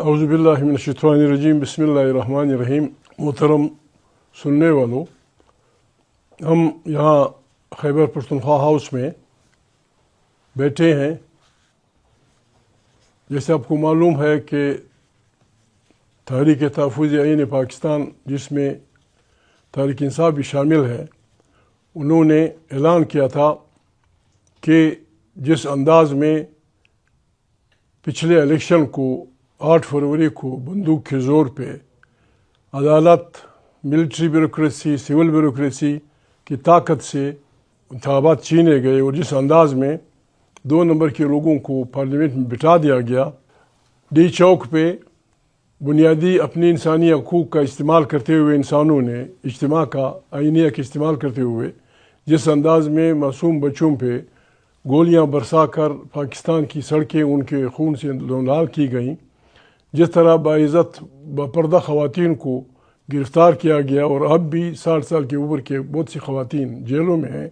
اعوذ باللہ من الشیطان الرجیم بسم اللہ الرحمن الرحیم۔ محترم سننے والوں، ہم یہاں خیبر پختونخوا ہاؤس میں بیٹھے ہیں۔ جیسے آپ کو معلوم ہے کہ تحریک تحفظ آئین پاکستان، جس میں تحریک انصاف بھی شامل ہے، انہوں نے اعلان کیا تھا کہ جس انداز میں پچھلے الیکشن کو 8 فروری کو بندوق کے زور پہ عدالت، ملٹری بیوروکریسی، سول بیوروکریسی کی طاقت سے انتخابات چھینے گئے، اور جس انداز میں 2 نمبر کے لوگوں کو پارلیمنٹ میں بٹھا دیا گیا، ڈی چوک پہ بنیادی اپنی انسانی حقوق کا استعمال کرتے ہوئے انسانوں نے اجتماع کا، آئینیہ کا استعمال کرتے ہوئے جس انداز میں معصوم بچوں پہ گولیاں برسا کر پاکستان کی سڑکیں ان کے خون سے لال کی گئیں، جس طرح باعزت باپردہ خواتین کو گرفتار کیا گیا، اور اب بھی 60 سال کے اوپر کے بہت سی خواتین جیلوں میں ہیں،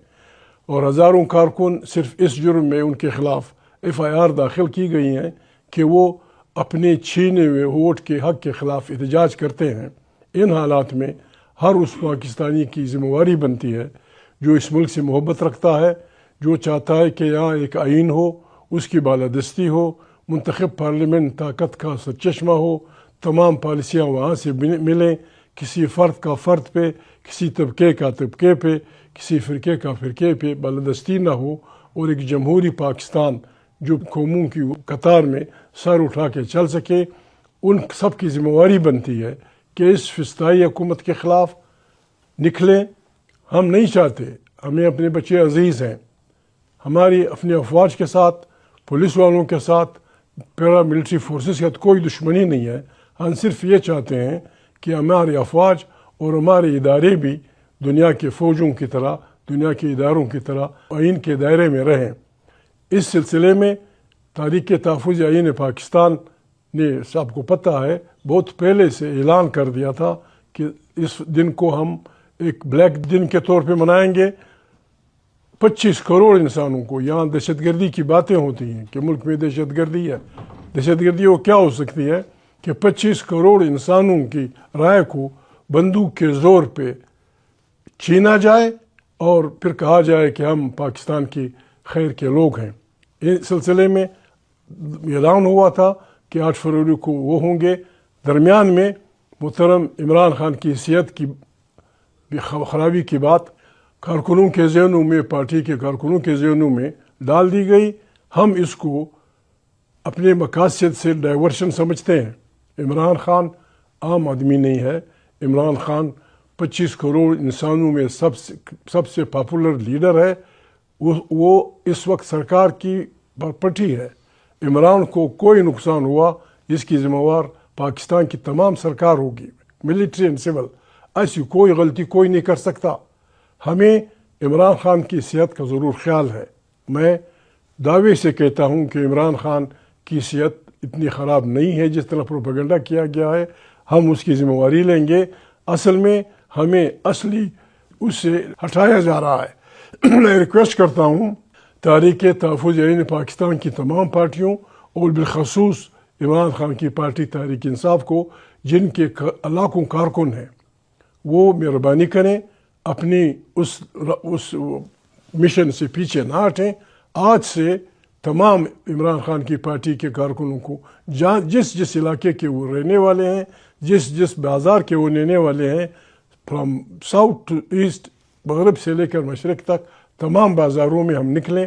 اور ہزاروں کارکن صرف اس جرم میں ان کے خلاف FIR داخل کی گئی ہیں کہ وہ اپنے چھینے ہوئے ووٹ کے حق کے خلاف احتجاج کرتے ہیں۔ ان حالات میں ہر اس پاکستانی کی ذمہ داری بنتی ہے جو اس ملک سے محبت رکھتا ہے، جو چاہتا ہے کہ یہاں ایک آئین ہو، اس کی بالادستی ہو، منتخب پارلیمنٹ طاقت کا سرچشمہ ہو، تمام پالیسیاں وہاں سے ملیں، کسی فرد کا فرد پہ، کسی طبقے کا طبقے پہ، کسی فرقے کا فرقے پہ بالادستی نہ ہو، اور ایک جمہوری پاکستان جو قوموں کی قطار میں سر اٹھا کے چل سکے۔ ان سب کی ذمہ داری بنتی ہے کہ اس فسطائی حکومت کے خلاف نکلیں۔ ہم نہیں چاہتے، ہمیں اپنے بچے عزیز ہیں، ہماری اپنے افواج کے ساتھ، پولیس والوں کے ساتھ، پیرا ملٹری فورسز کے ساتھ کوئی دشمنی نہیں ہے۔ ہم صرف یہ چاہتے ہیں کہ ہمارے افواج اور ہمارے ادارے بھی دنیا کے فوجوں کی طرح، دنیا کے اداروں کی طرح آئین کے دائرے میں رہیں۔ اس سلسلے میں تحریک تحفظ آئین پاکستان نے، آپ کو پتہ ہے، بہت پہلے سے اعلان کر دیا تھا کہ اس دن کو ہم ایک بلیک دن کے طور پہ منائیں گے۔ 25 کروڑ انسانوں کو، یہاں دہشت گردی کی باتیں ہوتی ہیں کہ ملک میں دہشت گردی ہے۔ دہشت گردی وہ کیا ہو سکتی ہے کہ 25 کروڑ انسانوں کی رائے کو بندوق کے زور پہ چھینا جائے اور پھر کہا جائے کہ ہم پاکستان کی خیر کے لوگ ہیں۔ اس سلسلے میں اعلان ہوا تھا کہ 8 فروری کو وہ ہوں گے۔ درمیان میں محترم عمران خان کی صحت کی خرابی کی بات کارکنوں کے ذہنوں میں، پارٹی کے کارکنوں کے ذہنوں میں ڈال دی گئی۔ ہم اس کو اپنے مقاصد سے ڈائیورشن سمجھتے ہیں۔ عمران خان عام آدمی نہیں ہے۔ عمران خان 25 کروڑ انسانوں میں سب سے پاپولر لیڈر ہے۔ وہ اس وقت سرکار کی پٹھی ہے۔ عمران کو کوئی نقصان ہوا، جس کی ذمہ دار پاکستان کی تمام سرکار ہوگی، ملٹری اینڈ سول۔ ایسی کوئی غلطی کوئی نہیں کر سکتا۔ ہمیں عمران خان کی صحت کا ضرور خیال ہے۔ میں دعوے سے کہتا ہوں کہ عمران خان کی صحت اتنی خراب نہیں ہے جس طرح پروپیگنڈا کیا گیا ہے۔ ہم اس کی ذمہ داری لیں گے۔ اصل میں ہمیں اصلی اس سے ہٹایا جا رہا ہے۔ میں ریکویسٹ کرتا ہوں تحریک تحفظ آئین پاکستان کی تمام پارٹیوں، اور بالخصوص عمران خان کی پارٹی تحریک انصاف کو، جن کے لاکھوں کارکن ہیں، وہ مہربانی کریں، اپنی اس مشن سے پیچھے نہ ہٹیں۔ آج سے تمام عمران خان کی پارٹی کے کارکنوں کو، جس علاقے کے وہ رہنے والے ہیں، جس بازار کے وہ رہنے والے ہیں، فرام ساؤتھ ٹو ایسٹ، مغرب سے لے کر مشرق تک، تمام بازاروں میں ہم نکلیں۔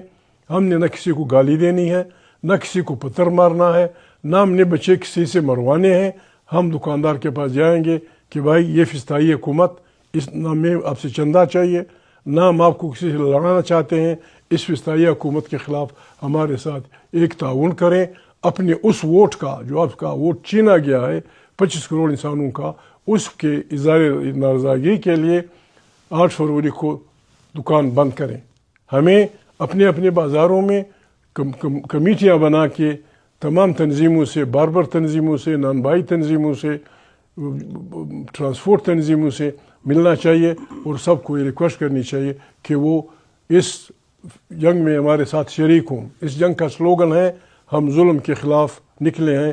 ہم نے نہ کسی کو گالی دینی ہے، نہ کسی کو پتھر مارنا ہے، نہ ہم نے بچے کسی سے مروانے ہیں۔ ہم دکاندار کے پاس جائیں گے کہ بھائی یہ فسطائی حکومت، نہ ہمیں آپ سے چندہ چاہیے، نہ ہم آپ کو کسی سے لڑانا چاہتے ہیں۔ اس فسطائی حکومت کے خلاف ہمارے ساتھ ایک تعاون کریں۔ اپنے اس ووٹ کا، جو آپ کا ووٹ چھینا گیا ہے 25 کروڑ انسانوں کا، اس کے اظہار نارضاگی کے لیے 8 فروری کو دکان بند کریں۔ ہمیں اپنے اپنے بازاروں میں کمیٹیاں بنا کے تمام تنظیموں سے، باربر تنظیموں سے، نان بھائی تنظیموں سے، ٹرانسپورٹ تنظیموں سے ملنا چاہیے، اور سب کو یہ ریکویسٹ کرنی چاہیے کہ وہ اس جنگ میں ہمارے ساتھ شریک ہوں۔ اس جنگ کا سلوگن ہے، ہم ظلم کے خلاف نکلے ہیں،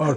8